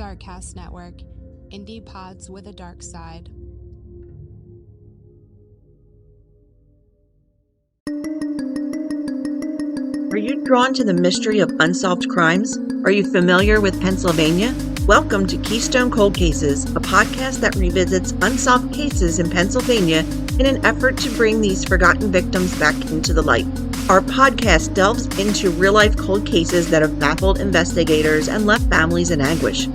Darkcast Network, indie pods with a dark side. Are you drawn to the mystery of unsolved crimes? Are you familiar with Pennsylvania? Welcome to Keystone Cold Cases, a podcast that revisits unsolved cases in Pennsylvania in an effort to bring these forgotten victims back into the light. Our podcast delves into real-life cold cases that have baffled investigators and left families in anguish.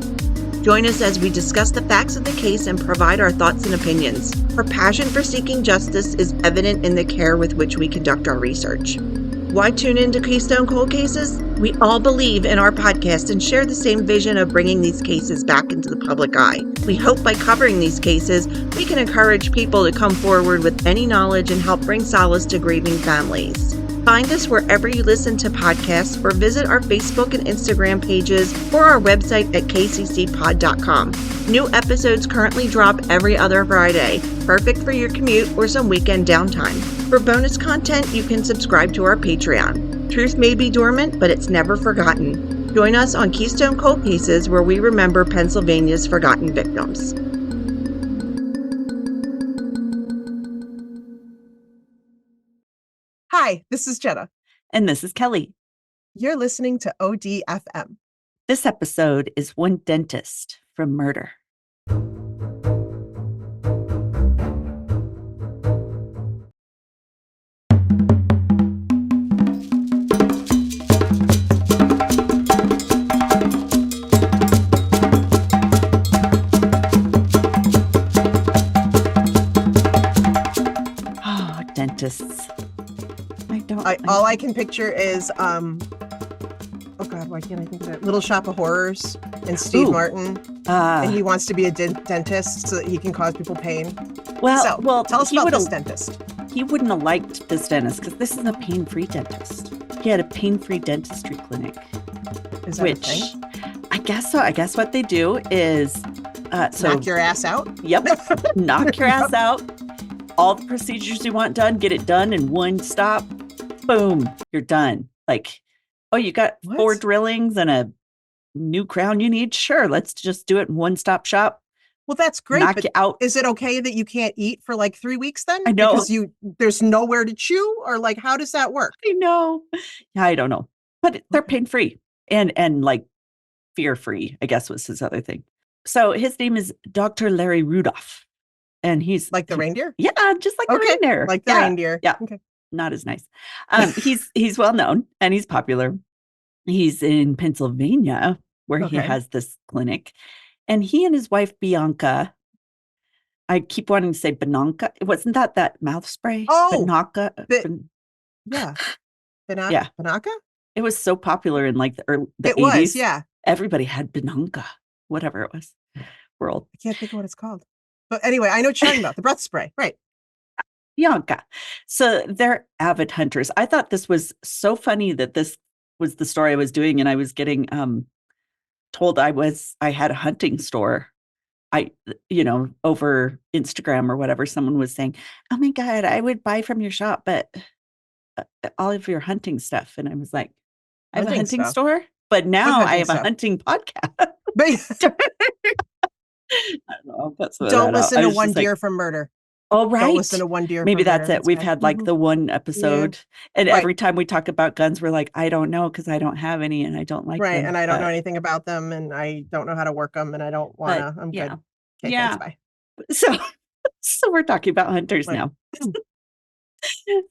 Join us as we discuss the facts of the case and provide our thoughts and opinions. Our passion for seeking justice is evident in the care with which we conduct our research. Why tune into Keystone Cold Cases? We all believe in our podcast and share the same vision of bringing these cases back into the public eye. We hope by covering these cases, we can encourage people to come forward with any knowledge and help bring solace to grieving families. Find us wherever you listen to podcasts or visit our Facebook and Instagram pages or our website at kccpod.com. New episodes currently drop every other Friday, perfect for your commute or some weekend downtime. For bonus content, you can subscribe to our Patreon. Truth may be dormant, but it's never forgotten. Join us on Keystone Cold Cases, where we remember Pennsylvania's forgotten victims. Hi, this is Jenna. And this is Kelly. You're listening to ODFM. This episode is One Dentist from Murder. Oh, dentists. All I can picture is, oh God, why can't I think of it? Little Shop of Horrors and Steve Martin. And he wants to be a dentist so that he can cause people pain. Well, tell us about this dentist. He wouldn't have liked this dentist because this is a pain-free dentist. He had a pain-free dentistry clinic. Is that a thing? I guess so. I guess what they do is... knock your ass out? Yep. Knock your ass out. All the procedures you want done, get it done in one stop. Boom, you're done. Like, oh, you got 4 drillings and a new crown you need? Sure, let's just do it in one-stop shop. Well, that's great. Knock you out. Is it okay that you can't eat for like 3 weeks then? I know. Because there's nowhere to chew? Or like, how does that work? I know. I don't know. But they're pain-free and like fear-free, I guess was his other thing. So his name is Dr. Larry Rudolph. And he's like the reindeer? Yeah, just like the reindeer. Like the reindeer. Yeah. Okay. Not as nice. He's well known and he's popular. He's in Pennsylvania where he has this clinic, and he and his wife Bianca. I keep wanting to say Bananca. Wasn't that mouth spray? Oh, Bananca. Yeah. Yeah. Bananca? It was so popular in like the 80s. It was, yeah. Everybody had Bananca, whatever it was. World. I can't think of what it's called. But anyway, I know what you're talking about. The breath spray. Right. Bianca. So they're avid hunters. I thought this was so funny that this was the story I was doing, and I was getting told I had a hunting store. Over Instagram or whatever, someone was saying, "Oh my God, I would buy from your shop, but all of your hunting stuff." And I was like, "I have a hunting store, but now I have a hunting podcast." I don't know. Don't listen to One Deer from Murder. Oh, right. Don't listen to One Deer. Maybe that's it. We've had like the one episode, and every time we talk about guns, we're like, I don't know because I don't have any, and I don't like them. Right, and I don't know anything about them, and I don't know how to work them, and I don't want to. I'm good. Okay, thanks, bye. So we're talking about hunters now.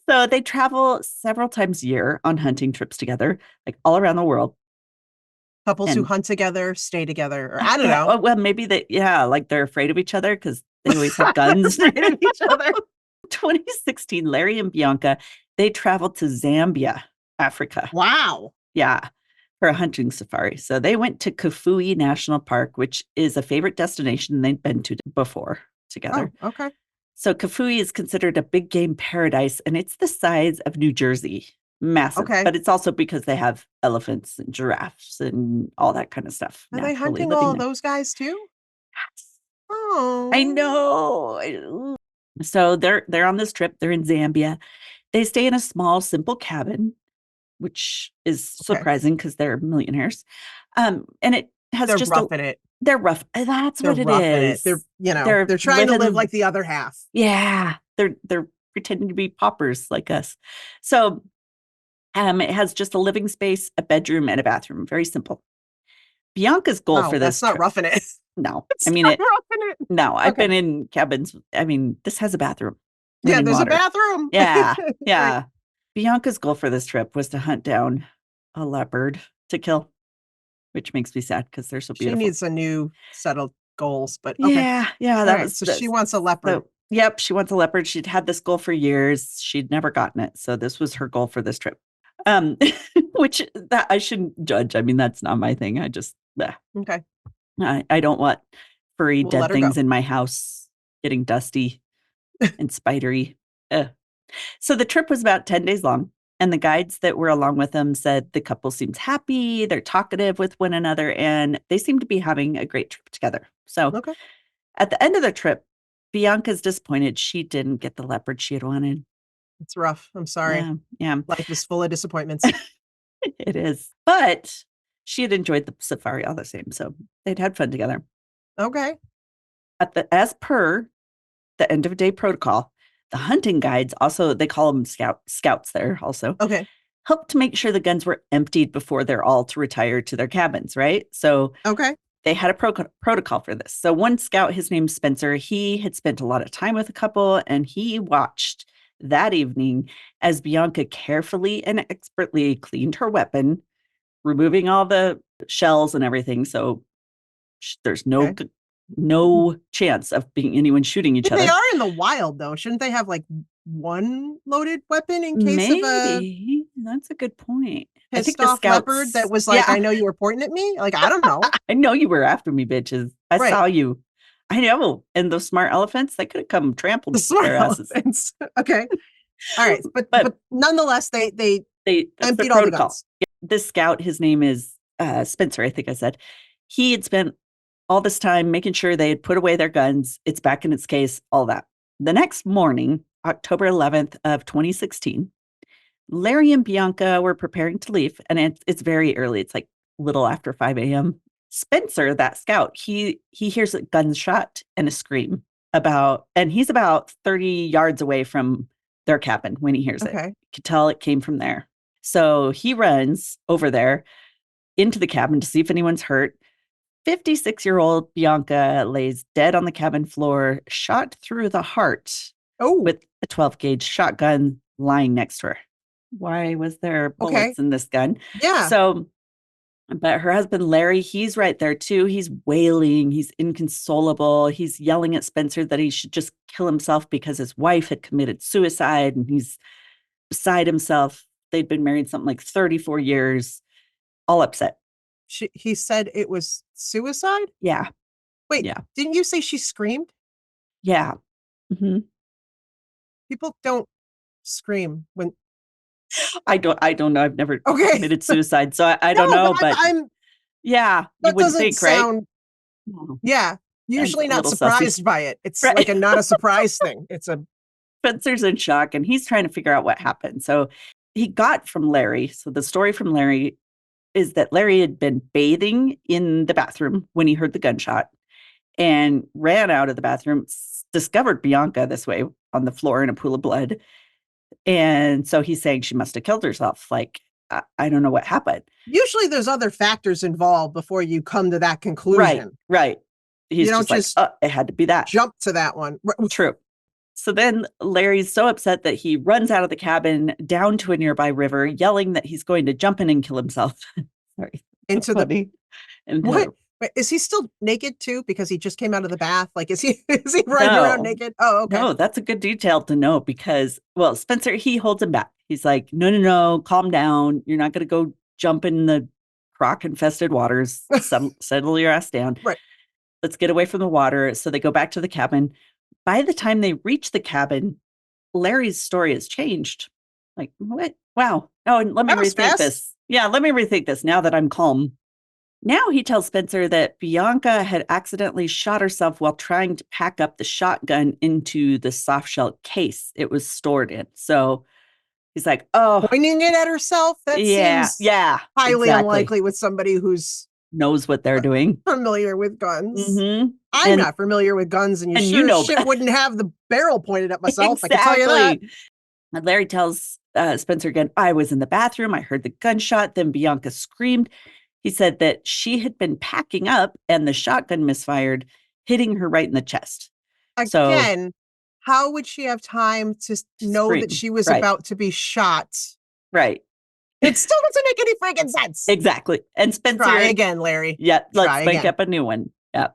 So they travel several times a year on hunting trips together, like all around the world. Couples who hunt together, stay together, or I don't know. Oh, well, maybe like they're afraid of each other because they always have guns. Afraid of each other. 2016, Larry and Bianca, they traveled to Zambia, Africa. Wow. Yeah, for a hunting safari. So they went to Kafue National Park, which is a favorite destination they'd been to before together. Oh, okay. So Kafue is considered a big game paradise, and it's the size of New Jersey. Massive. Okay. But it's also because they have elephants and giraffes and all that kind of stuff. Are they hunting all those guys too? Yes. Oh. I know. So they're on this trip. They're in Zambia. They stay in a small, simple cabin, which is surprising because they're millionaires. And has they're just roughing it. They're rough. That's They're what it roughing is. it. They're trying to live like the other half. Yeah. They're pretending to be paupers like us. So it has just a living space, a bedroom, and a bathroom. Very simple. Bianca's goal for this that's not roughing it. No. It's not roughing it. No, I've been in cabins. I mean, this has a bathroom. Yeah, there's a bathroom. Yeah. Yeah. Right. Bianca's goal for this trip was to hunt down a leopard to kill, which makes me sad because they're so beautiful. She needs a new set of goals, but okay. Yeah. That was so she wants a leopard. Yep, she wants a leopard. She'd had this goal for years. She'd never gotten it. So this was her goal for this trip. Which that I shouldn't judge. I mean, that's not my thing. I just okay. I don't want furry dead things in my house getting dusty and spidery. So the trip was about 10 days long, and the guides that were along with them said the couple seems happy, they're talkative with one another, and they seem to be having a great trip together. So at the end of the trip, Bianca's disappointed she didn't get the leopard she had wanted. It's rough. I'm sorry. Yeah. Life is full of disappointments. It is. But she had enjoyed the safari all the same, so they'd had fun together. Okay. As per the end of day protocol, the hunting guides, also they call them scouts there also. Okay. Help to make sure the guns were emptied before they're all to retire to their cabins, right? So they had a protocol for this. So one scout, his name's Spencer, he had spent a lot of time with a couple, and he watched that evening as Bianca carefully and expertly cleaned her weapon, removing all the shells and everything. So there's no chance of anyone shooting each other. They are in the wild, though. Shouldn't they have like one loaded weapon in case of a... That's a good point. I think the leopard that was like, I know you were pointing at me. Like, I don't know. I know you were after me, bitches. I saw you. I know. And those smart elephants, they could have come trampled their asses. Elephants. Okay. All right. But nonetheless, they emptied all the guns. This scout, his name is Spencer, I think I said. He had spent all this time making sure they had put away their guns. It's back in its case, all that. The next morning, October 11th of 2016, Larry and Bianca were preparing to leave, and it's very early. It's like a little after 5 a.m. Spencer, that scout, he hears a gunshot and a scream and he's about 30 yards away from their cabin when he hears it. You could tell it came from there. So he runs over there into the cabin to see if anyone's hurt. 56-year-old Bianca lays dead on the cabin floor, shot through the heart with a 12-gauge shotgun lying next to her. Why was there bullets in this gun? Yeah. So, but her husband, Larry, he's right there too. He's wailing. He's inconsolable. He's yelling at Spencer that he should just kill himself because his wife had committed suicide and he's beside himself. They'd been married something like 34 years, all upset. He said it was suicide? Yeah. Wait, didn't you say she screamed? Yeah. Mm-hmm. People don't scream when... I don't know. I've never committed suicide, so I don't know. But yeah, that you wouldn't think, sound, right? Yeah, usually not surprised by it. It's like not a surprise thing. It's a... Spencer's in shock, and he's trying to figure out what happened. So he got from Larry. So the story from Larry is that Larry had been bathing in the bathroom when he heard the gunshot and ran out of the bathroom, discovered Bianca this way on the floor in a pool of blood. And so he's saying she must have killed herself. Like, I don't know what happened. Usually there's other factors involved before you come to that conclusion. Right. He's just like, it had to be that. Jump to that one. True. So then Larry's so upset that he runs out of the cabin down to a nearby river, yelling that he's going to jump in and kill himself. Sorry. Into the... And what? Wait, is he still naked too? Because he just came out of the bath. Like, is he running around naked? Oh, okay. No, that's a good detail to know because, well, Spencer, he holds him back. He's like, no, calm down. You're not going to go jump in the croc-infested waters. Settle your ass down. Right. Let's get away from the water. So they go back to the cabin. By the time they reach the cabin, Larry's story has changed. Like, what? Wow. Oh, and let me rethink this. Yeah, let me rethink this now that I'm calm. Now he tells Spencer that Bianca had accidentally shot herself while trying to pack up the shotgun into the soft shell case it was stored in. So he's like, oh. Pointing it at herself? That seems highly unlikely with somebody who's knows what they're doing. Familiar with guns. Mm-hmm. I'm not familiar with guns, and sure as shit wouldn't have the barrel pointed at myself. Exactly. I can tell you that. And Larry tells Spencer again, I was in the bathroom. I heard the gunshot. Then Bianca screamed. He said that she had been packing up and the shotgun misfired, hitting her right in the chest. Again, how would she have time to know that she was about to be shot? Right. It still doesn't make any freaking sense. Exactly. And Spencer. Try again, Larry. Yeah, let's make up a new one. Yeah.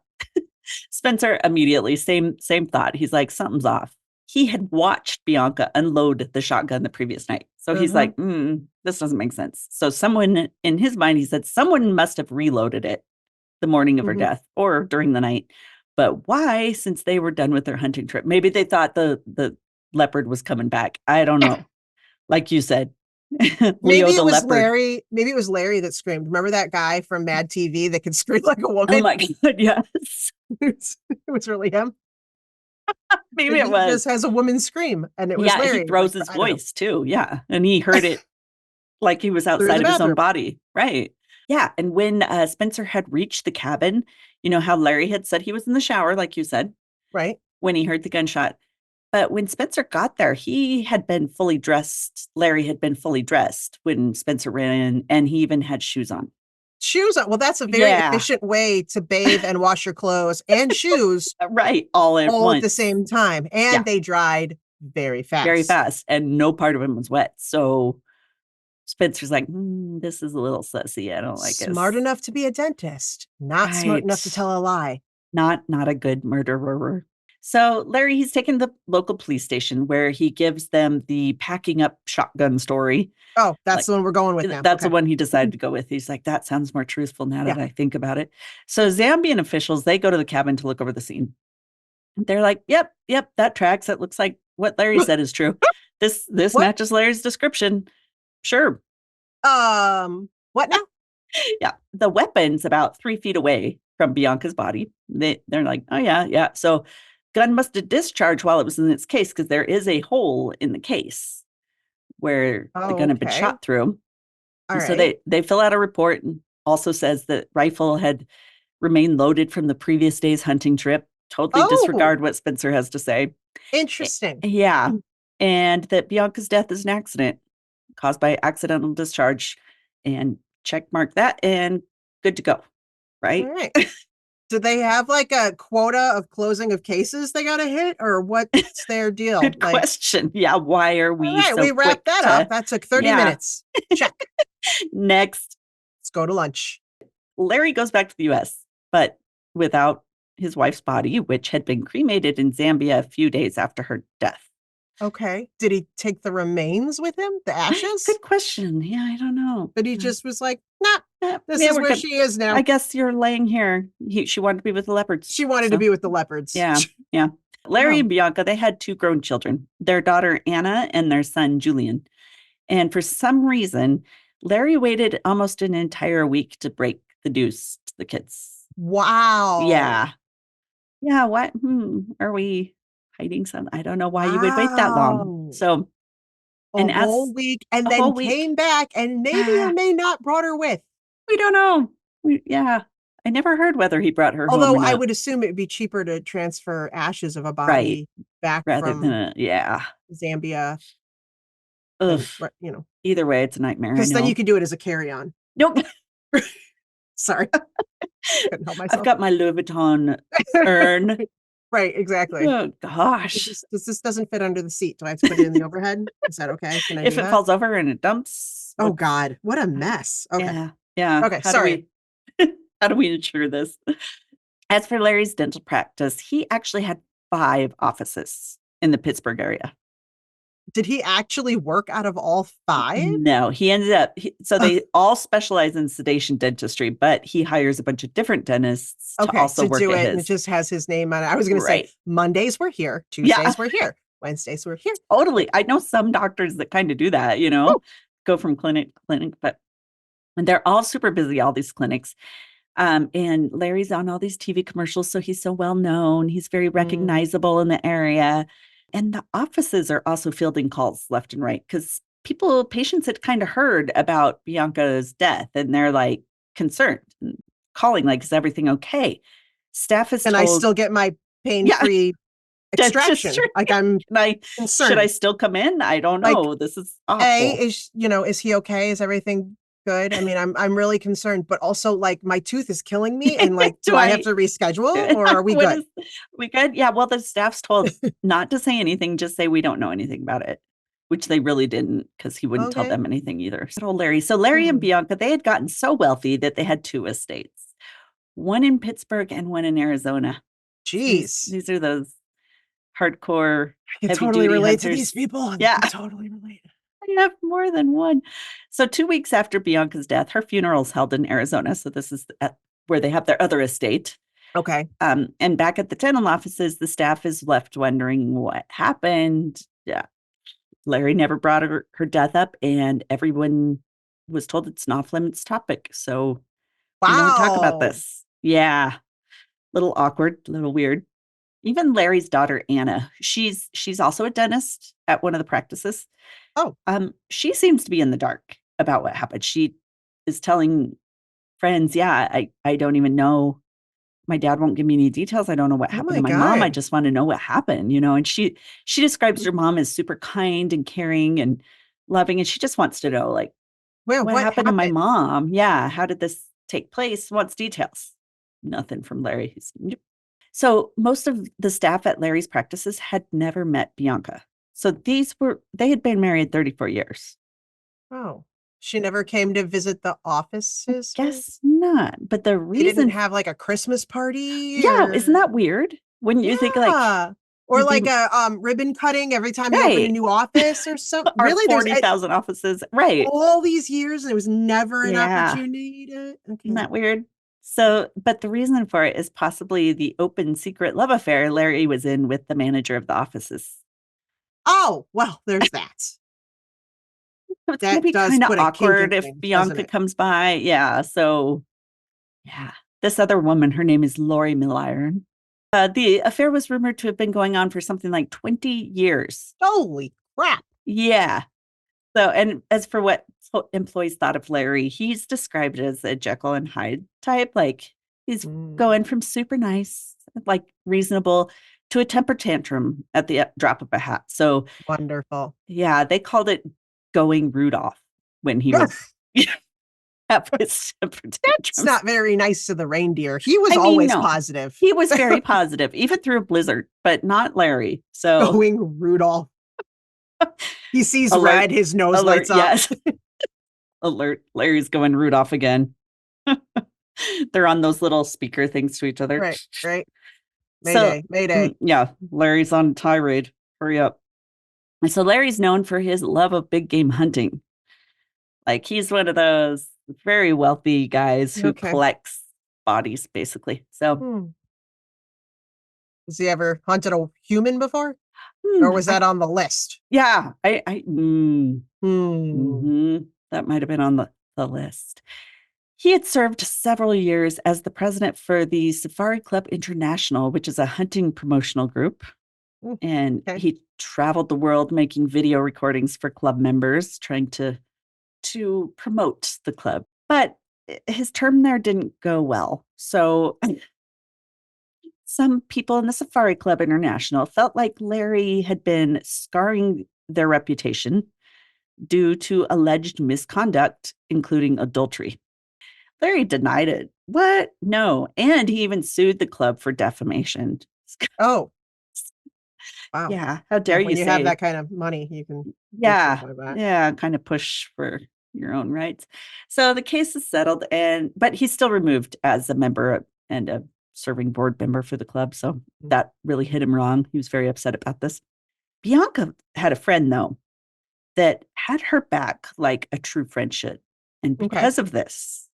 Spencer immediately, same thought. He's like, something's off. He had watched Bianca unload the shotgun the previous night. So he's like, this doesn't make sense. So someone, in his mind, he said, someone must have reloaded it the morning of her death or during the night. But why, since they were done with their hunting trip? Maybe they thought the leopard was coming back. I don't know. Like you said. Maybe it was Larry. Maybe it was Larry that screamed. Remember that guy from Mad TV that could scream like a woman? Oh my God, yes. It was really him. Maybe it was. He just has a woman scream, and it was Larry. He throws his voice too. Yeah, and he heard it like he was outside of his own body. Right. Yeah, and when Spencer had reached the cabin, you know how Larry had said he was in the shower, like you said. Right. When he heard the gunshot. But when Spencer got there, he had been fully dressed. Larry had been fully dressed when Spencer ran in, and he even had shoes on. Shoes on. Well, that's a very efficient way to bathe and wash your clothes and shoes. Right. All at the same time. And they dried very fast. Very fast. And no part of him was wet. So Spencer's like, this is a little sussy. I don't like it. Smart enough to be a dentist. Not smart enough to tell a lie. Not a good murderer. So Larry, he's taken to the local police station where he gives them the packing up shotgun story. Oh, that's the one we're going with now. That's the one he decided to go with. He's like, that sounds more truthful now that I think about it. So Zambian officials, they go to the cabin to look over the scene. They're like, yep, that tracks. It looks like what Larry said is true. This matches Larry's description. Sure. What now? Yeah. The weapon's about 3 feet away from Bianca's body. They're like, oh yeah. So gun must have discharged while it was in its case because there is a hole in the case where the gun had been shot through. So they fill out a report and also says that rifle had remained loaded from the previous day's hunting trip. Totally disregard what Spencer has to say. Interesting. Yeah. And that Bianca's death is an accident caused by accidental discharge. And check mark that and good to go. Right? All right. Do they have like a quota of closing of cases they got to hit, or what's their deal? Good question. Yeah. Why are we? All right, we wrapped that up. That took 30 minutes. Check. Next. Let's go to lunch. Larry goes back to the U.S., but without his wife's body, which had been cremated in Zambia a few days after her death. Okay. Did he take the remains with him? The ashes? Good question. Yeah, I don't know. But he just was like, this is where she is now. I guess you're laying here. She wanted to be with the leopards. She wanted to be with the leopards. Yeah. Larry and Bianca, they had 2 grown children, their daughter Anna and their son Julian. And for some reason, Larry waited almost an entire week to break the news to the kids. Wow. Yeah. Yeah. What? Are we hiding something? I don't know why you would wait that long. So, a whole week, and then came back and maybe or may not brought her with. We don't know. I never heard whether he brought her home. Although I would assume it would be cheaper to transfer ashes of a body back rather from than Zambia. Ugh. And, either way, it's a nightmare. Because then you can do it as a carry-on. Nope. Sorry. Couldn't help myself. I've got my Louis Vuitton urn. Right, exactly. Oh, gosh. This doesn't fit under the seat. Do I have to put it in the overhead? Is that okay? Can I if it falls over and it dumps. Oh, God. What a mess. Okay. Yeah. Okay, sorry. How do we ensure this? As for Larry's dental practice, he actually had 5 offices in the Pittsburgh area. Did he actually work out of all 5? No, he ended up. They all specialize in sedation dentistry, but he hires a bunch of different dentists to also work do at it. his. And it just has his name on it. I was going to say Mondays we're here, Tuesdays we're here, Wednesdays we're here. Totally. I know some doctors that kind of do that, go from clinic to clinic, but they're all super busy, all these clinics. And Larry's on all these TV commercials, so he's so well known. He's very recognizable in the area. And the offices are also fielding calls left and right because patients had kind of heard about Bianca's death and they're like concerned. calling, like, is everything okay? Staff is told. Can I still get my pain-free extraction? Like, I'm concerned. Should I still come in? I don't know. Like, this is awful. Is he okay? Is everything good? I mean, I'm really concerned, but also, like, my tooth is killing me, and like, do I have to reschedule, or are we good? We good? Yeah. Well, the staff's told not to say anything. Just say we don't know anything about it, which they really didn't, because he wouldn't tell them anything either. So Larry and Bianca, they had gotten so wealthy that they had 2 estates, one in Pittsburgh and one in Arizona. Jeez, these are those hardcore. I can totally relate to these people. Yeah, totally relate. I have more than one. So 2 weeks after Bianca's death, her funeral's held in Arizona. So this is where they have their other estate. Okay. And back at the dental offices, the staff is left wondering what happened. Yeah. Larry never brought her death up, and everyone was told it's an off-limits topic. So we don't talk about this. Yeah. Little awkward, little weird. Even Larry's daughter, Anna, she's also a dentist at one of the practices. Oh. She seems to be in the dark about what happened. She is telling friends, I don't even know. My dad won't give me any details. I don't know what happened to my mom. I just want to know what happened, And she describes her mom as super kind and caring and loving, and she just wants to know, like, what happened to my mom? Yeah, how did this take place? Wants details. Nothing from Larry. So most of the staff at Larry's practices had never met Bianca. So they had been married 34 years. Oh. She never came to visit the offices? Guess not. But the reason... They didn't have, like, a Christmas party? Yeah, isn't that weird? Wouldn't you think, like... Or like a ribbon cutting every time you open a new office or something? Really? 40,000 offices. Right. All these years, and there was never an opportunity to... Okay. Isn't that weird? So, but the reason for it is possibly the open secret love affair Larry was in with the manager of the offices. Oh, well, there's that. It's going to be kind of awkward if Bianca comes by. Yeah. So, yeah. This other woman, her name is Lori Milliron. The affair was rumored to have been going on for something like 20 years. Holy crap. Yeah. So, and as for what employees thought of Larry, he's described as a Jekyll and Hyde type. Like, he's going from super nice, like reasonable, to a temper tantrum at the drop of a hat. So wonderful. Yeah, they called it going Rudolph when he was have his temper tantrums. It's not very nice to the reindeer. He was always positive. He was very positive, even through a blizzard, but not Larry. So going Rudolph. He sees red, his nose lights up. Yes. Alert, Larry's going Rudolph again. They're on those little speaker things to each other. Right. Mayday, mayday. Yeah, Larry's on tirade. Hurry up. And so Larry's known for his love of big game hunting. Like, he's one of those very wealthy guys who collects bodies, basically. So, has he ever hunted a human before? Or was that on the list? Yeah, that might have been on the list. He had served several years as the president for the Safari Club International, which is a hunting promotional group. And he traveled the world making video recordings for club members, trying to promote the club. But his term there didn't go well. So some people in the Safari Club International felt like Larry had been scarring their reputation due to alleged misconduct, including adultery. Larry denied it. What? No. And he even sued the club for defamation. Oh. Wow. Yeah. How dare you when you have that kind of money, you can kind of push for your own rights. So the case is settled, but he's still removed as a member and a serving board member for the club. So that really hit him wrong. He was very upset about this. Bianca had a friend, though, that had her back like a true friend should. And because of this,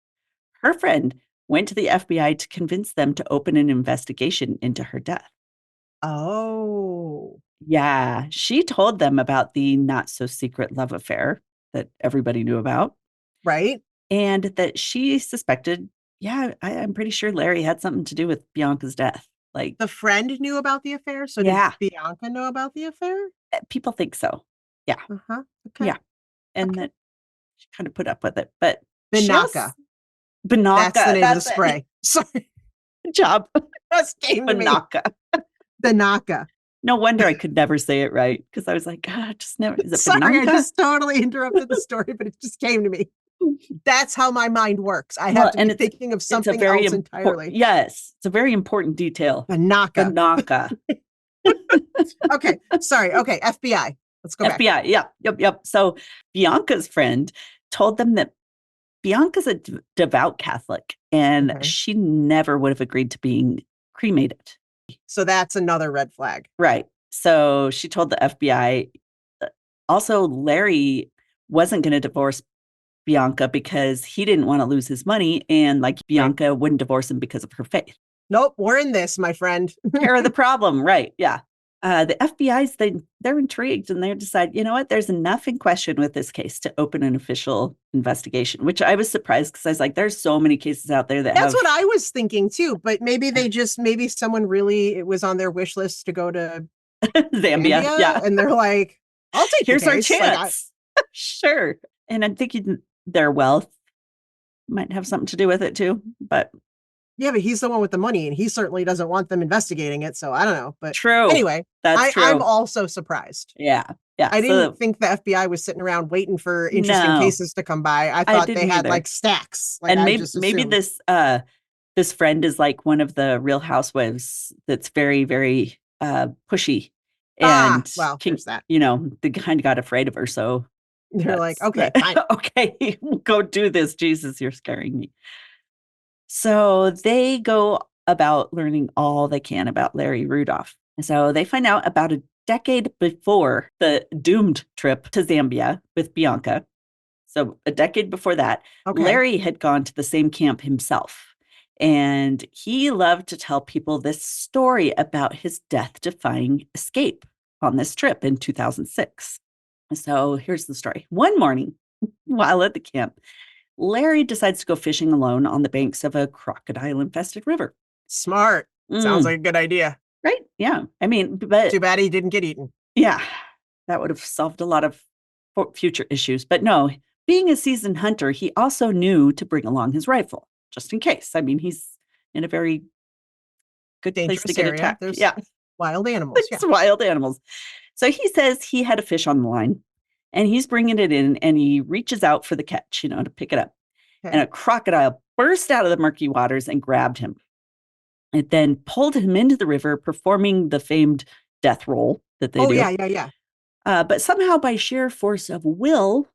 her friend went to the FBI to convince them to open an investigation into her death. Oh. Yeah. She told them about the not so secret love affair that everybody knew about. Right. And that she suspected, I'm pretty sure Larry had something to do with Bianca's death. Like, the friend knew about the affair? So did Bianca know about the affair? People think so. Yeah. Uh-huh. Okay. Yeah. And that she kind of put up with it. But Bianca. Banaka. That's the name of the spray. Sorry. Good job. Just came to me. Banaka. No wonder I could never say it right, because I was like, God, just never. Is it Sorry, Banaka? I just totally interrupted the story, but it just came to me. That's how my mind works. I have to be thinking of something else entirely. Yes, it's a very important detail. Banaka. Okay, sorry. Okay, FBI. Let's go back. FBI, yep. So Bianca's friend told them that Bianca's a devout Catholic, and she never would have agreed to being cremated. So that's another red flag. Right. So she told the FBI. Also, Larry wasn't going to divorce Bianca because he didn't want to lose his money, and Bianca wouldn't divorce him because of her faith. Nope, we're in this, my friend. Care of the problem, right? Yeah. The FBI's they're intrigued, and they decide, you know what? There's enough in question with this case to open an official investigation. Which I was surprised, because I was like, there's so many cases out there that's what I was thinking too. But maybe maybe someone really, it was on their wish list to go to Zambia. Yeah, and they're like, I'll take. Here's our chance. Sure. And I'm thinking their wealth might have something to do with it too, but. Yeah, but he's the one with the money, and he certainly doesn't want them investigating it. So I don't know. But true. Anyway, that's true. I'm also surprised. Yeah. I didn't think the FBI was sitting around waiting for interesting cases to come by. I thought they had stacks. And maybe this friend is like one of the Real Housewives that's very, very pushy. And there's that. They kind of got afraid of her. So they're like, okay, fine. Okay, go do this. Jesus, you're scaring me. So they go about learning all they can about Larry Rudolph. So they find out about a decade before the doomed trip to Zambia with Bianca. So a decade before that, Larry had gone to the same camp himself. And he loved to tell people this story about his death-defying escape on this trip in 2006. So here's the story. One morning, while at the camp, Larry decides to go fishing alone on the banks of a crocodile-infested river. Smart. Sounds like a good idea. Right? Yeah. I mean, but... Too bad he didn't get eaten. Yeah. That would have solved a lot of future issues. But no, being a seasoned hunter, he also knew to bring along his rifle, just in case. I mean, he's in a very good place to get attacked. There's wild animals. It's wild animals. So he says he had a fish on the line. And he's bringing it in, and he reaches out for the catch, to pick it up. And a crocodile burst out of the murky waters and grabbed him. It then pulled him into the river, performing the famed death roll that they do. Yeah. But somehow, by sheer force of will,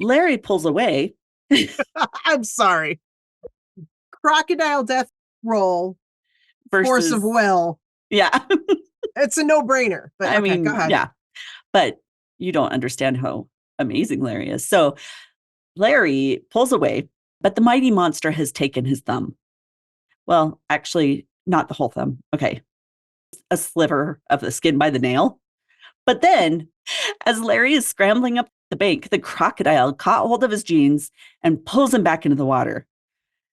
Larry pulls away. I'm sorry. Crocodile death roll versus force of will. Yeah. It's a no-brainer. But I mean, go ahead. Yeah. But you don't understand how amazing Larry is. So Larry pulls away, but the mighty monster has taken his thumb. Well, actually, not the whole thumb. Okay. A sliver of the skin by the nail. But then, as Larry is scrambling up the bank, the crocodile caught hold of his jeans and pulls him back into the water.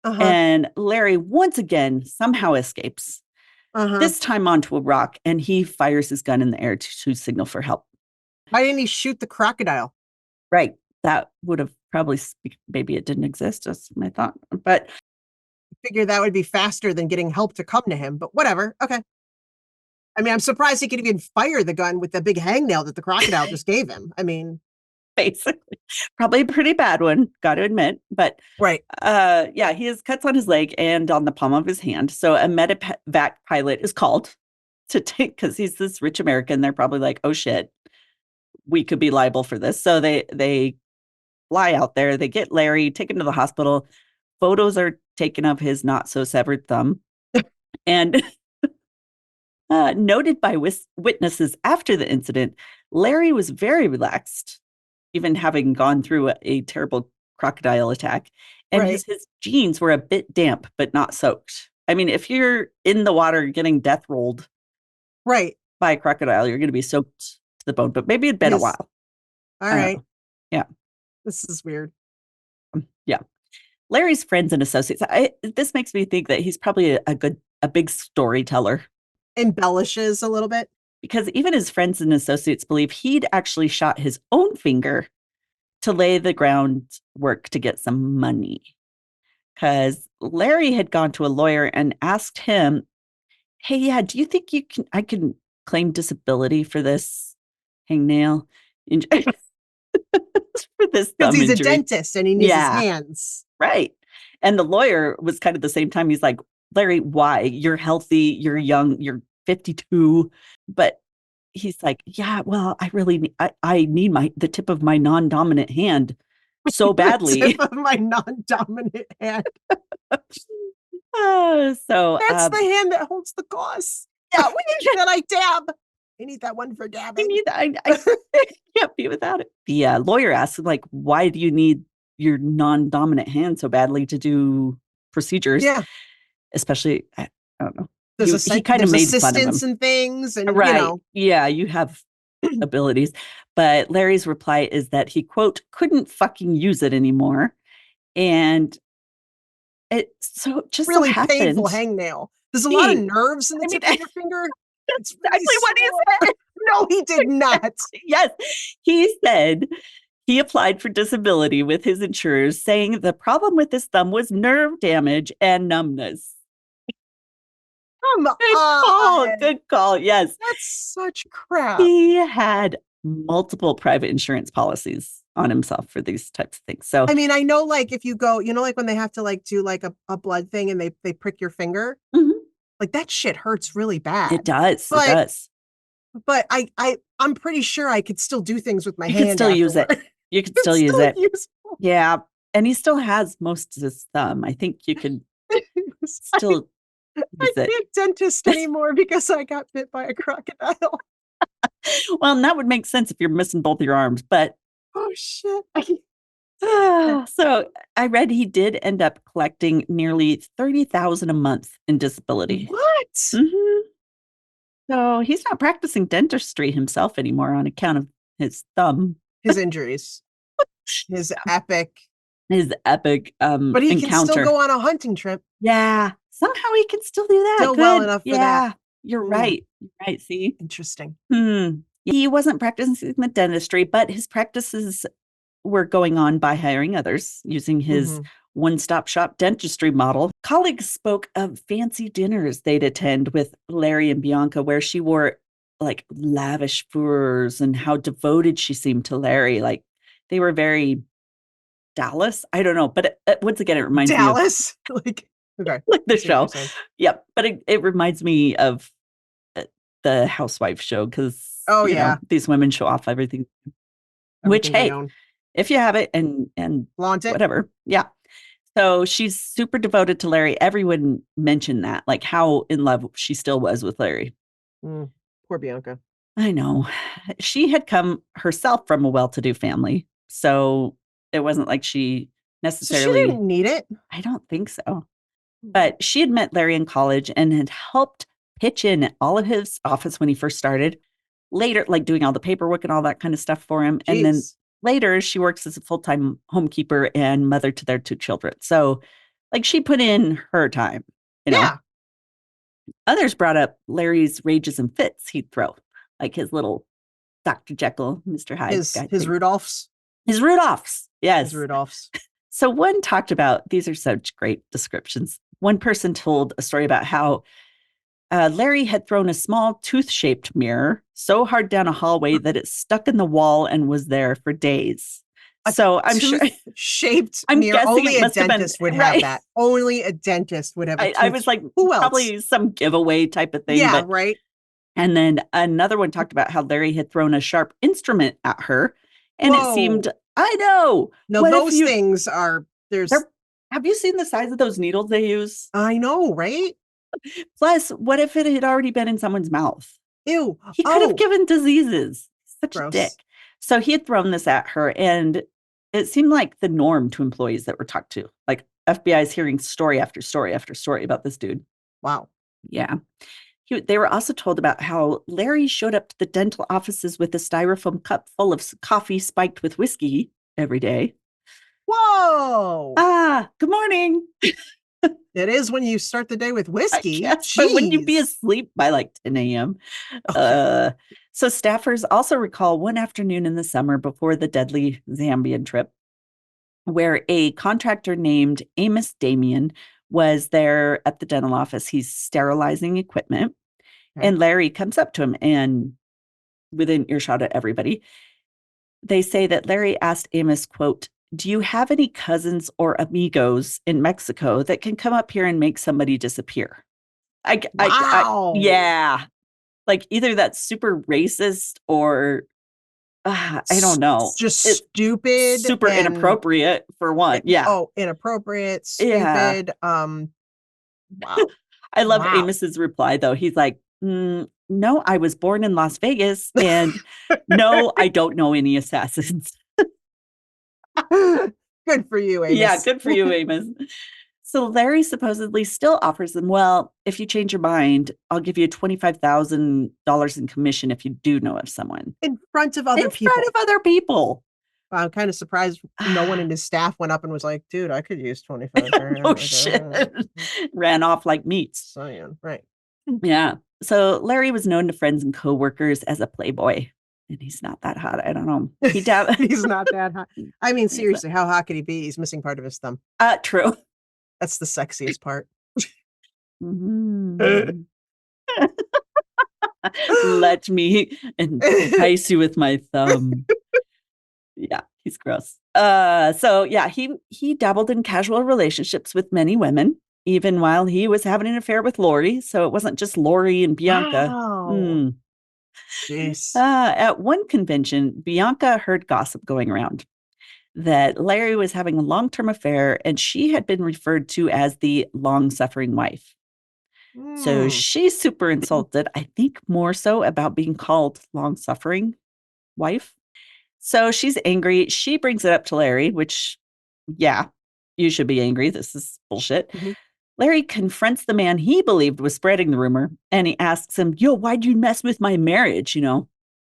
And Larry once again somehow escapes, this time onto a rock, and he fires his gun in the air to signal for help. Why didn't he shoot the crocodile? Right. That would have probably, maybe it didn't exist. That's my thought. But I figure that would be faster than getting help to come to him. But whatever. Okay. I mean, I'm surprised he could even fire the gun with the big hangnail that the crocodile just gave him. I mean, basically, probably a pretty bad one, got to admit. But right. He has cuts on his leg and on the palm of his hand. So a medevac pilot is called to take, because he's this rich American. They're probably like, oh shit, we could be liable for this. So they fly out there. They get Larry, take him to the hospital. Photos are taken of his not so severed thumb. And noted by witnesses after the incident, Larry was very relaxed, even having gone through a terrible crocodile attack. And his jeans were a bit damp, but not soaked. I mean, if you're in the water getting death rolled by a crocodile, you're going to be soaked to the bone. But maybe it'd been a while. All right. Yeah. This is weird. Yeah. Larry's friends and associates. This makes me think that he's probably a big storyteller. Embellishes a little bit. Because even his friends and associates believe he'd actually shot his own finger to lay the groundwork to get some money. because Larry had gone to a lawyer and asked him, hey, yeah, do you think I can claim disability for this hangnail injury? For this thumb because he's injury. A dentist and he needs his hands. Right. And the lawyer was kind of the same time. He's like, Larry, why? You're healthy, you're young, you're 52. But he's like, yeah, well, I really I need the tip of my non-dominant hand so badly. The tip of my non-dominant hand. So that's the hand that holds the gauze. Yeah, that I dab. I need that one for dabbing. I need that. I can't be without it. The lawyer asked him, like, why do you need your non-dominant hand so badly to do procedures? Yeah. Especially, I don't know. He kind of made fun of him. And things. And, right. You know. Yeah, you have abilities. But Larry's reply is that he, quote, couldn't fucking use it anymore. And it just really so happened. Painful hangnail. There's a lot of nerves in the tip of your finger. That's exactly what he said. No, he did not. Yes, he said he applied for disability with his insurers, saying the problem with his thumb was nerve damage and numbness. Come on. Good call. Yes. That's such crap. He had multiple private insurance policies on himself for these types of things. So, I mean, I know, like, if you go, you know, like when they have to like do like a blood thing and they prick your finger, like that shit hurts really bad. It does. It does. But I'm pretty sure I could still do things with my hand. You can still use it. You can still use it. Yeah. And he still has most of his thumb. I think you can still use it. I can't dentist anymore because I got bit by a crocodile. Well, and that would make sense if you're missing both your arms, but oh shit. So I read he did end up collecting nearly $30,000 a month in disability. What? Mm-hmm. So he's not practicing dentistry himself anymore on account of his thumb. His injuries. His epic. But he can still go on a hunting trip. Yeah. Somehow he can still do that. Still well enough for that. You're right. You're right. See? Interesting. He wasn't practicing the dentistry, but his practices were going on by hiring others using his one-stop shop dentistry model. Colleagues spoke of fancy dinners they'd attend with Larry and Bianca, where she wore like lavish furs and how devoted she seemed to Larry. Like they were very Dallas. I don't know. But once again, it reminds me of Dallas. like the show. Yep. But it reminds me of the housewife show because these women show off everything which, hey, if you have it and flaunt it, whatever. Yeah. So she's super devoted to Larry. Everyone mentioned that, like how in love she still was with Larry. Poor Bianca. I know. She had come herself from a well-to-do family. So it wasn't like she necessarily... So she didn't need it? I don't think so. But she had met Larry in college and had helped pitch in at all of his office when he first started. Later, like doing all the paperwork and all that kind of stuff for him. Jeez. And then later, she works as a full-time homekeeper and mother to their 2 children. So, like, she put in her time, you know? Yeah. Others brought up Larry's rages and fits he'd throw, like his little Dr. Jekyll, Mr. Hyde. His Rudolphs? His Rudolphs, yes. His Rudolphs. So one talked about, these are such great descriptions. One person told a story about how Larry had thrown a small tooth-shaped mirror so hard down a hallway that it stuck in the wall and was there for days. So I'm sure shaped mirror. Only a dentist would have that. Only a dentist would have a tooth. I was like, who else? Probably some giveaway type of thing. Yeah, right. And then another one talked about how Larry had thrown a sharp instrument at her. And it seemed, I know. No, those things are, have you seen the size of those needles they use? I know, right? Plus, what if it had already been in someone's mouth? Ew. He could have given diseases. Such Gross. a dick. So he had thrown this at her, and it seemed like the norm to employees that were talked to. Like FBI is hearing story after story after story about this dude. Wow. Yeah. They were also told about how Larry showed up to the dental offices with a styrofoam cup full of coffee spiked with whiskey every day. Whoa. Good morning. It is when you start the day with whiskey. But when you be asleep by like 10 a.m. Okay. So staffers also recall one afternoon in the summer before the deadly Zambian trip. where a contractor named Amos Damien was there at the dental office. He's sterilizing equipment. Okay. And Larry comes up to him and within earshot of everybody, they say that Larry asked Amos, quote, "Do you have any cousins or amigos in Mexico that can come up here and make somebody disappear?" Wow. Yeah. Like either that's super racist or I don't know. It's just stupid. Super inappropriate for one. Yeah. Oh, inappropriate, stupid. Yeah. Wow. I love Amos's reply though. He's like, "No, I was born in Las Vegas, and no, I don't know any assassins." Good for you, Amos. Yeah, good for you, Amos. So Larry supposedly still offers them, "Well, if you change your mind, I'll give you $25,000 in commission if you do know of someone." In front of other people. In front of other people. I'm kind of surprised no one in his staff went up and was like, "Dude, I could use 25 grand." Oh, shit. Ran off like meats. Right. Yeah. So Larry was known to friends and coworkers as a playboy. And he's not that hot. I don't know. He's not that hot. I mean, seriously, how hot could he be? He's missing part of his thumb. True. That's the sexiest part. Mm-hmm. Let me entice you with my thumb. Yeah, he's gross. So yeah, he dabbled in casual relationships with many women, even while he was having an affair with Lori. So it wasn't just Lori and Bianca. Wow. Jeez. At one convention, Bianca heard gossip going around that Larry was having a long-term affair, and she had been referred to as the long-suffering wife. So she's super insulted, I think more so about being called long-suffering wife. So she's angry. She brings it up to Larry, which, yeah, you should be angry. This is bullshit. Mm-hmm. Larry confronts the man he believed was spreading the rumor, and he asks him, "Yo, why'd you mess with my marriage?"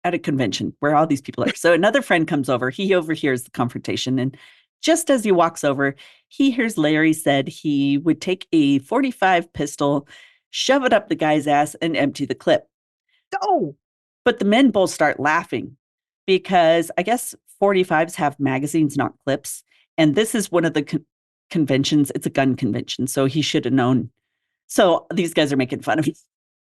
At a convention where all these people are. So another friend comes over. He overhears the confrontation, and just as he walks over, he hears Larry said he would take a .45 pistol, shove it up the guy's ass, and empty the clip. Oh! But the men both start laughing because I guess .45s have magazines, not clips. And this is one of the conventions. It's a gun convention, so he should have known. So these guys are making fun of him.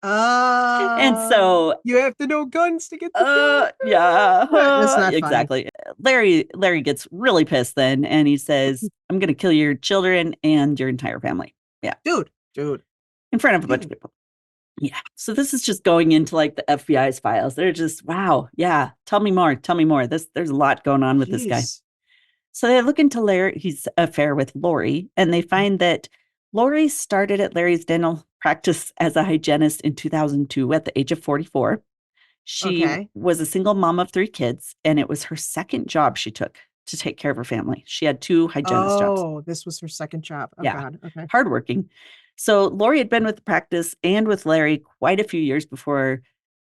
And so you have to know guns to get the gun. Yeah, that's not exactly. Funny. Larry gets really pissed then, and he says, "I'm going to kill your children and your entire family." Yeah, dude, in front of a bunch of people. Yeah. So this is just going into like the FBI's files. They're just, wow. Yeah. Tell me more. There's a lot going on with this guy. So they look into Larry's affair with Lori, and they find that Lori started at Larry's dental practice as a hygienist in 2002 at the age of 44. She was a single mom of 3 kids, and it was her second job she took to take care of her family. She had 2 hygienist jobs. Oh, this was her second job. Oh, yeah. God. Okay. Hardworking. So Lori had been with the practice and with Larry quite a few years before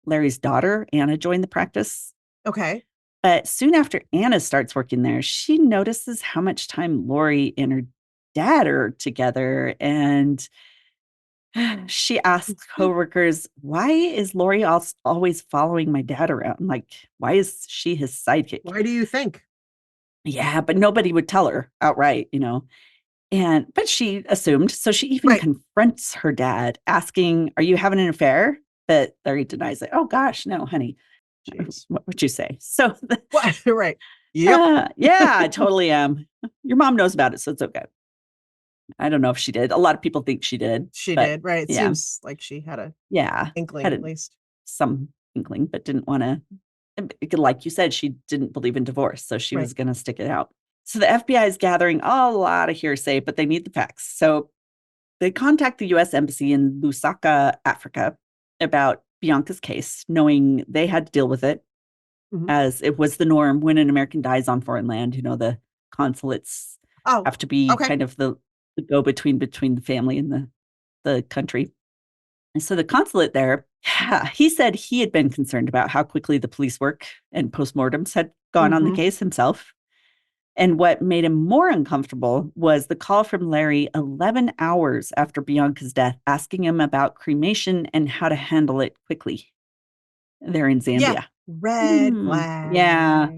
Larry's daughter, Anna, joined the practice. Okay. But soon after Anna starts working there, she notices how much time Lori and her dad are together. And she asks coworkers, "Why is Lori always following my dad around? Like, why is she his sidekick?" Why do you think? Yeah, but nobody would tell her outright, but she assumed. So she even confronts her dad, asking, "Are you having an affair?" But Larry denies it. "Oh gosh, no, honey. Jeez. What would you say?" So right. Yep. Yeah, I totally am. Your mom knows about it, so it's okay. I don't know if she did. A lot of people think she did. She did, right? It seems like she had a inkling, at least. Some inkling, but didn't want to. Like you said, she didn't believe in divorce, so she was going to stick it out. So the FBI is gathering a lot of hearsay, but they need the facts. So they contact the U.S. Embassy in Lusaka, Africa, about Bianca's case, knowing they had to deal with it, as it was the norm when an American dies on foreign land. The consulates have to be kind of the go-between between the family and the country. And so the consulate there, he said he had been concerned about how quickly the police work and postmortems had gone on the case himself. And what made him more uncomfortable was the call from Larry 11 hours after Bianca's death, asking him about cremation and how to handle it quickly. They're in Zambia. Yeah. Red flag. Yeah.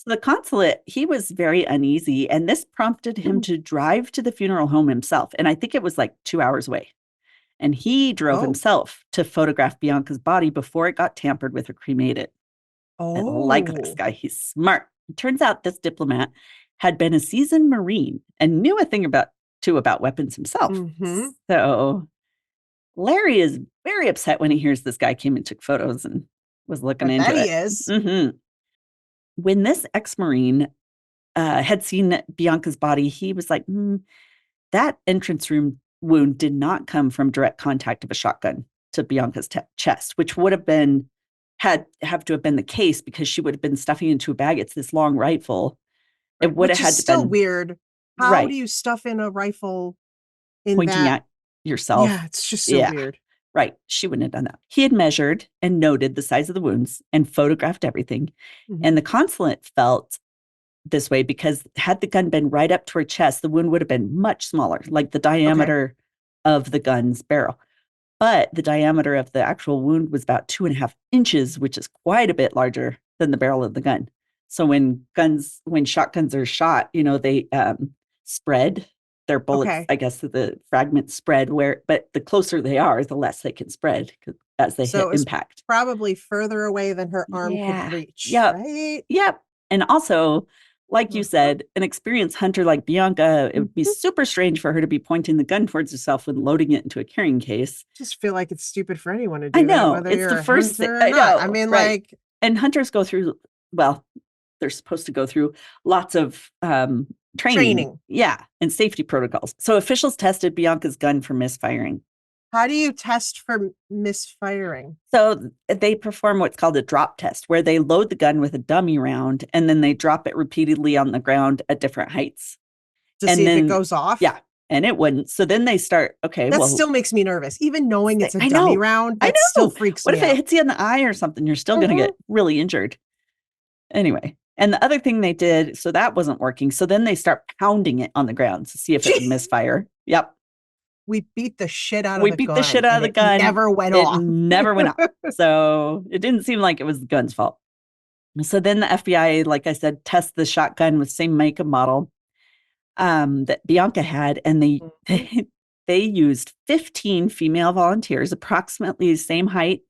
So the consulate, he was very uneasy, and this prompted him to drive to the funeral home himself. And I think it was like 2 hours away. And he drove himself to photograph Bianca's body before it got tampered with or cremated. I like this guy. He's smart. It turns out this diplomat had been a seasoned Marine and knew a thing about weapons himself. Mm-hmm. So Larry is very upset when he hears this guy came and took photos and was looking into it. He is. Mm-hmm. When this ex-Marine had seen Bianca's body, he was like, that entrance wound did not come from direct contact of a shotgun to Bianca's chest, which would have been have to have been the case because she would have been stuffing into a bag. It's this long rifle. Right. It would have had to still been weird. How do you stuff in a rifle pointing at yourself? Yeah, it's just so weird. Right. She wouldn't have done that. He had measured and noted the size of the wounds and photographed everything. Mm-hmm. And the consulate felt this way because had the gun been right up to her chest, the wound would have been much smaller, like the diameter of the gun's barrel. But the diameter of the actual wound was about 2.5 inches, which is quite a bit larger than the barrel of the gun. So when shotguns are shot, they spread their bullets. I guess the fragments spread but the closer they are, the less they can spread as they hit impact. Probably further away than her arm could reach. Yep. Right? Yep. And also, like you said, an experienced hunter like Bianca, it would be super strange for her to be pointing the gun towards herself and loading it into a carrying case. I just feel like it's stupid for anyone to do I know. that, whether it's you're the first thing. I know. I mean, right. And hunters go through, they're supposed to go through lots of training. Yeah. And safety protocols. So officials tested Bianca's gun for misfiring. How do you test for misfiring? So they perform what's called a drop test, where they load the gun with a dummy round and then they drop it repeatedly on the ground at different heights. To see if it goes off? Yeah. And it wouldn't. So then they start, that still makes me nervous. Even knowing it's a dummy round, that still freaks me out. What if it hits you in the eye or something? You're still going to get really injured. Anyway. And the other thing they did, so that wasn't working. So then they start pounding it on the ground to see if it would misfire. Yep. We beat the shit out of the gun. We beat the shit out of the gun. It never went off. It never went off. So it didn't seem like it was the gun's fault. So then the FBI, like I said, tests the shotgun with the same make and model that Bianca had. And they used 15 female volunteers, approximately the same height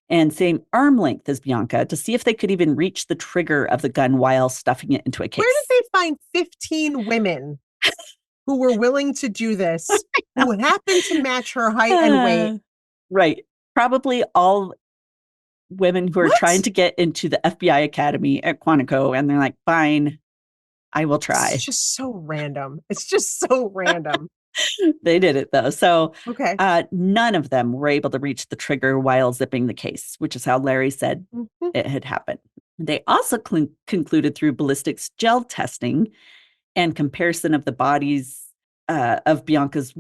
and same arm length as Bianca, to see if they could even reach the trigger of the gun while stuffing it into a case. Where did they find 15 women who were willing to do this, who happened to match her height and weight? Right. Probably all women who are trying to get into the FBI Academy at Quantico, and they're like, fine, I will try. It's just so random. They did it, though. So none of them were able to reach the trigger while zipping the case, which is how Larry said it had happened. They also concluded through ballistics gel testing and comparison of the bodies of Bianca's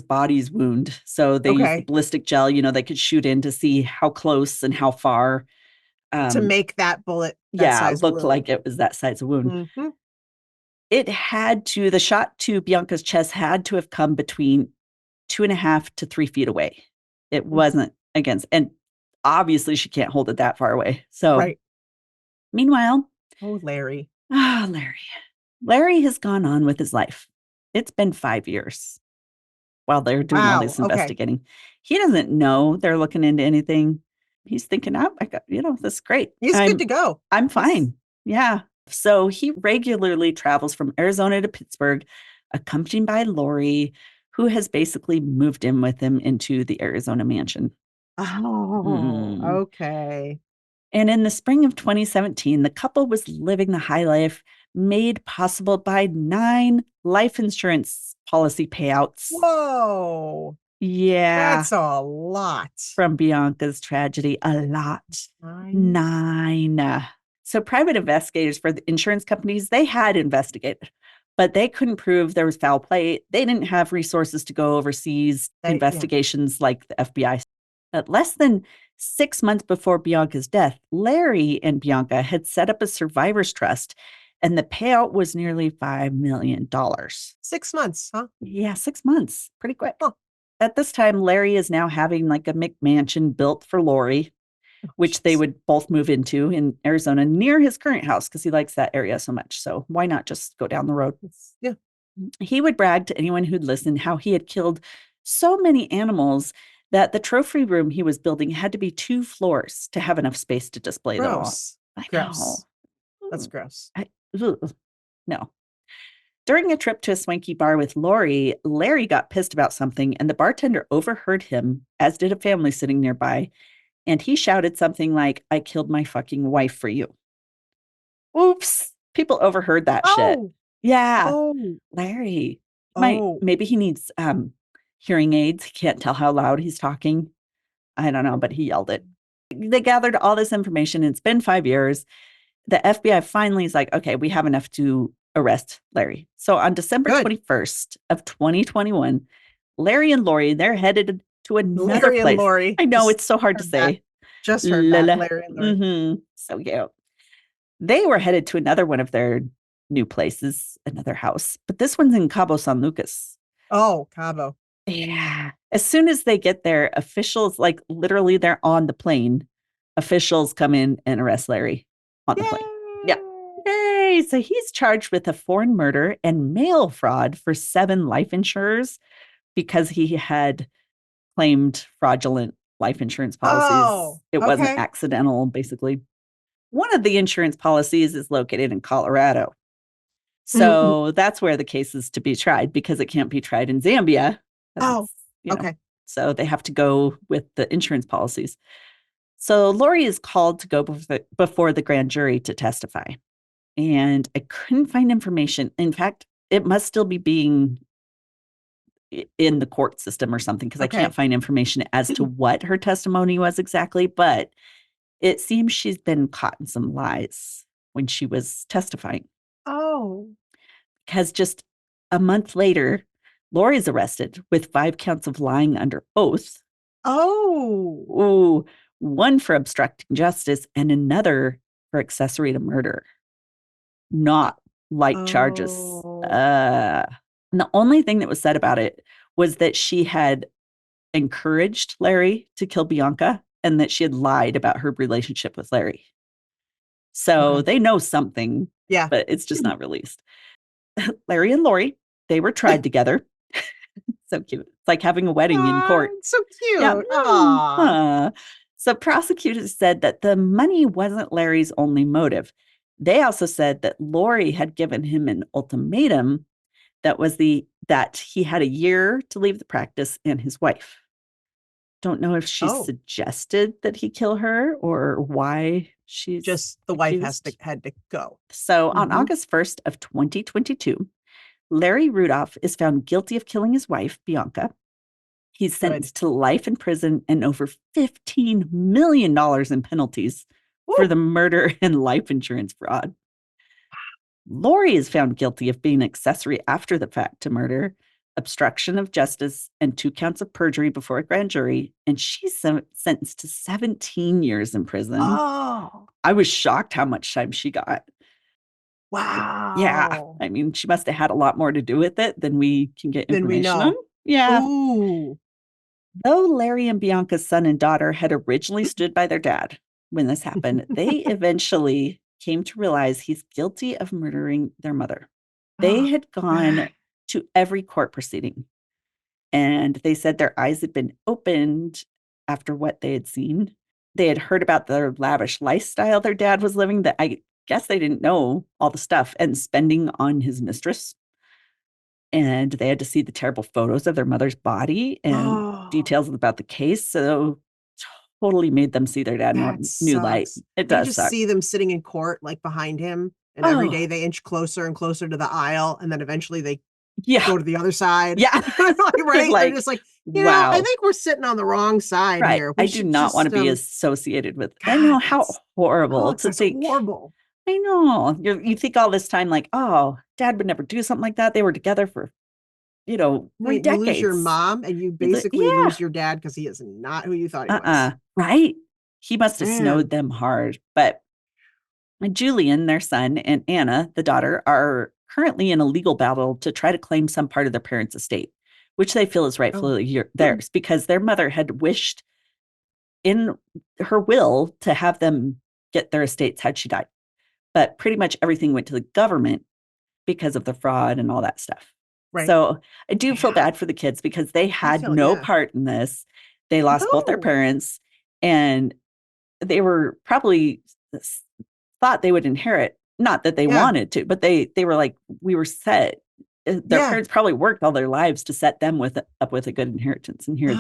body's wound. So they used the ballistic gel, they could shoot in to see how close and how far. To make that bullet look like it was that size of wound. Mm-hmm. The shot to Bianca's chest had to have come between 2.5 to 3 feet away. It wasn't against, and obviously she can't hold it that far away. So meanwhile. Oh, Larry. Larry has gone on with his life. It's been 5 years while they're doing all this investigating. He doesn't know they're looking into anything. He's thinking, this is great. He's good to go. I'm fine. Yeah. So he regularly travels from Arizona to Pittsburgh, accompanied by Lori, who has basically moved in with him into the Arizona mansion. Oh, okay. And in the spring of 2017, the couple was living the high life made possible by 9 life insurance policy payouts. Whoa. Yeah. That's a lot. From Bianca's tragedy. A lot. 9. So private investigators for the insurance companies, they had investigated, but they couldn't prove there was foul play. They didn't have resources to go overseas investigations like the FBI. But less than 6 months before Bianca's death, Larry and Bianca had set up a survivor's trust, and the payout was nearly $5 million. 6 months, huh? Yeah, 6 months. Pretty quick. Huh. At this time, Larry is now having like a McMansion built for Lori. which they would both move into in Arizona near his current house because he likes that area so much. So why not just go down the road? Yeah. He would brag to anyone who'd listen how he had killed so many animals that the trophy room he was building had to be 2 floors to have enough space to display them all. I know. That's gross. No. During a trip to a swanky bar with Lori, Larry got pissed about something, and the bartender overheard him, as did a family sitting nearby, and he shouted something like, "I killed my fucking wife for you." Oops. People overheard that shit. Yeah. Oh. Larry. Maybe he needs hearing aids. He can't tell how loud he's talking. I don't know, but he yelled it. They gathered all this information. And it's been 5 years. The FBI finally is like, okay, we have enough to arrest Larry. So on December 21st of 2021, Larry and Lori, they're headed to another Larry place. And Lori. I know, it's so hard to say. Just heard that, Larry and Lori. Mm-hmm. So yeah. They were headed to another one of their new places, another house. But this one's in Cabo San Lucas. Oh, Cabo. Yeah. As soon as they get there, officials, like literally they're on the plane. Officials come in and arrest Larry on the plane. Yeah. Yay. So he's charged with a foreign murder and mail fraud for 7 life insurers because he had claimed fraudulent life insurance policies. It wasn't accidental, basically. One of the insurance policies is located in Colorado. So that's where the case is to be tried because it can't be tried in Zambia. Okay. So they have to go with the insurance policies. So Lori is called to go before the grand jury to testify. And I couldn't find information. In fact, it must still be being in the court system or something because I can't find information as to what her testimony was exactly. But it seems she's been caught in some lies when she was testifying. Oh. Because just a month later, Lori's arrested with 5 counts of lying under oath. Oh. Ooh, one for obstructing justice and another for accessory to murder. Not light charges. And the only thing that was said about it was that she had encouraged Larry to kill Bianca and that she had lied about her relationship with Larry. So they know something, but it's just not released. Larry and Lori, they were tried together. So cute. It's like having a wedding in court. So cute. Yeah. So prosecutors said that the money wasn't Larry's only motive. They also said that Lori had given him an ultimatum that he had a year to leave the practice and his wife. Don't know if she suggested that he kill her or why she's just the wife had to go. So on August 1st of 2022, Larry Rudolph is found guilty of killing his wife, Bianca. He's sentenced to life in prison and over $15 million in penalties for the murder and life insurance fraud. Lori is found guilty of being accessory after the fact to murder, obstruction of justice, and 2 counts of perjury before a grand jury. And she's sentenced to 17 years in prison. Oh. I was shocked how much time she got. Wow. Yeah. I mean, she must have had a lot more to do with it than we can get information on. Yeah. Ooh. Though Larry and Bianca's son and daughter had originally stood by their dad when this happened, they eventually came to realize he's guilty of murdering their mother. They had gone to every court proceeding, and they said their eyes had been opened after what they had seen. They had heard about the lavish lifestyle their dad was living that I guess they didn't know all the stuff and spending on his mistress. And they had to see the terrible photos of their mother's body and details about the case. So totally made them see their dad in a new light. It does suck. See them sitting in court, like behind him. And every day they inch closer and closer to the aisle. And then eventually they go to the other side. Yeah. Right? They're just like, you know, I think we're sitting on the wrong side here. I do not want to be associated with. God, I know how horrible to think. Horrible. I know. You think all this time like, oh, dad would never do something like that. They were together for, 3 decades. You lose your mom and you basically lose your dad because he is not who you thought he was. Right? He must have snowed them hard. But Julian, their son, and Anna, the daughter, are currently in a legal battle to try to claim some part of their parents' estate, which they feel is rightfully theirs because their mother had wished in her will to have them get their estates had she died. But pretty much everything went to the government because of the fraud and all that stuff. Right. So I do feel bad for the kids because they had no part in this. They lost both their parents, and they were probably thought they would inherit. Not that they wanted to, but they were like, we were set. Their parents probably worked all their lives to set them up with a good inheritance. And here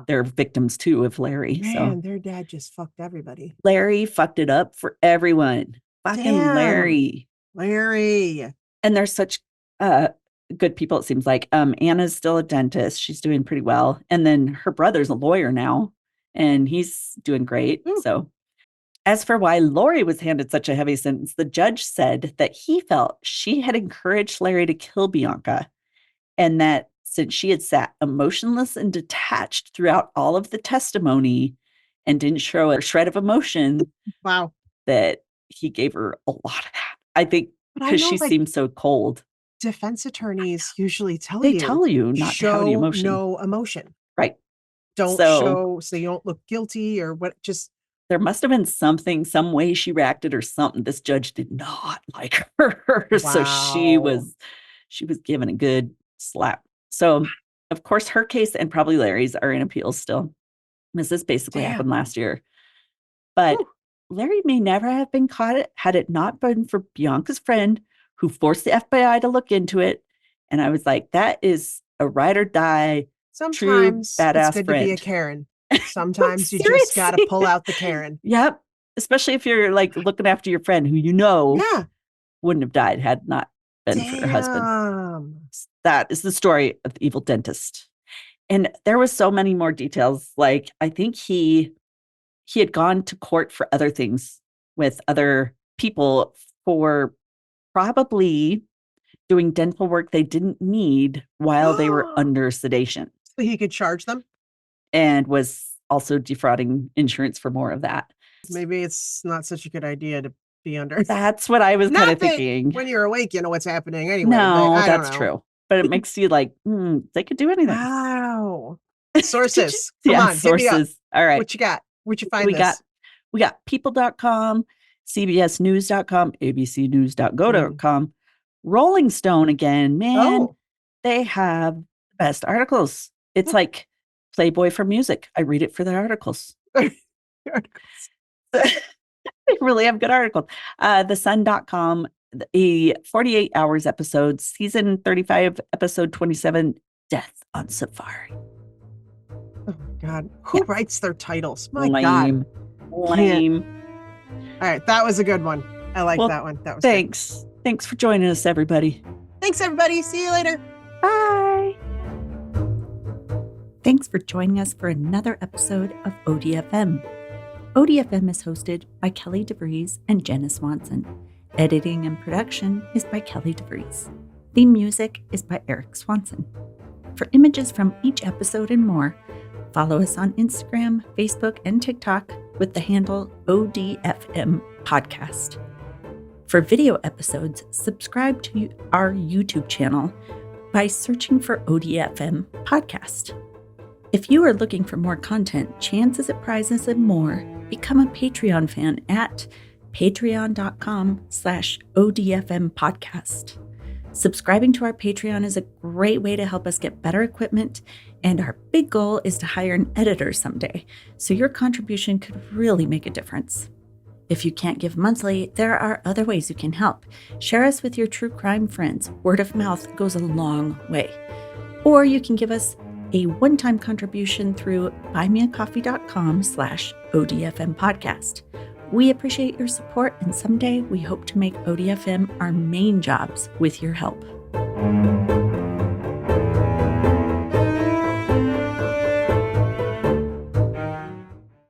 they're victims too of Larry. Man, their dad just fucked everybody. Larry fucked it up for everyone. Fucking Larry. And they're such good people, it seems like. Anna's still a dentist. She's doing pretty well. And then her brother's a lawyer now, and he's doing great. So as for why Lori was handed such a heavy sentence, the judge said that he felt she had encouraged Larry to kill Bianca, and that since she had sat emotionless and detached throughout all of the testimony and didn't show a shred of emotion, that he gave her a lot of that. I think because she seemed so cold. Defense attorneys usually tell you not to have any emotion. No emotion. Right. Don't show so you don't look guilty or what. Just there must have been something, some way she reacted or something. This judge did not like her. Wow. So she was given a good slap. So of course her case and probably Larry's are in appeals still. This basically happened last year. But Larry may never have been caught had it not been for Bianca's friend who forced the FBI to look into it. And I was like, that is a ride or die, sometimes true badass it's good friend. To be a Karen. Sometimes you just got to pull out the Karen. Yep. Especially if you're like looking after your friend who wouldn't have died had not been for her husband. That is the story of the evil dentist. And there was so many more details. Like, I think he had gone to court for other things with other people for probably doing dental work they didn't need while they were under sedation. So he could charge them? And was also defrauding insurance for more of that. Maybe it's not such a good idea to be under. That's what I was kind of thinking. When you're awake, you know what's happening anyway. No, that's true. But it makes you like, they could do anything. Wow. Sources. Come on, sources. Hit me up. All right. What you got? Where'd you find this? We got people.com, cbsnews.com, abcnews.go.com, Rolling Stone again. Man, they have the best articles. It's like Playboy for music. I read it for their articles. They really have good articles. thesun.com, the 48 hours episode, season 35, episode 27, Death on Safari. Oh my God. Who writes their titles? My God. Lame. All right. That was a good one. I like that one. That was thanks. Good. Thanks for joining us, everybody. Thanks, everybody. See you later. Bye. Thanks for joining us for another episode of ODFM. ODFM is hosted by Kelly DeVries and Jenna Swanson. Editing and production is by Kelly DeVries. Theme music is by Eric Swanson. For images from each episode and more, follow us on Instagram, Facebook, and TikTok with the handle ODFM Podcast. For video episodes, subscribe to our YouTube channel by searching for ODFM Podcast. If you are looking for more content, chances at prizes and more, become a Patreon fan at patreon.com/ODFM podcast. Subscribing to our Patreon is a great way to help us get better equipment, and our big goal is to hire an editor someday, so your contribution could really make a difference. If you can't give monthly, there are other ways you can help. Share us with your true crime friends. Word of mouth goes a long way. Or you can give us a one-time contribution through buymeacoffee.com/ODFM podcast. We appreciate your support, and someday we hope to make ODFM our main jobs with your help.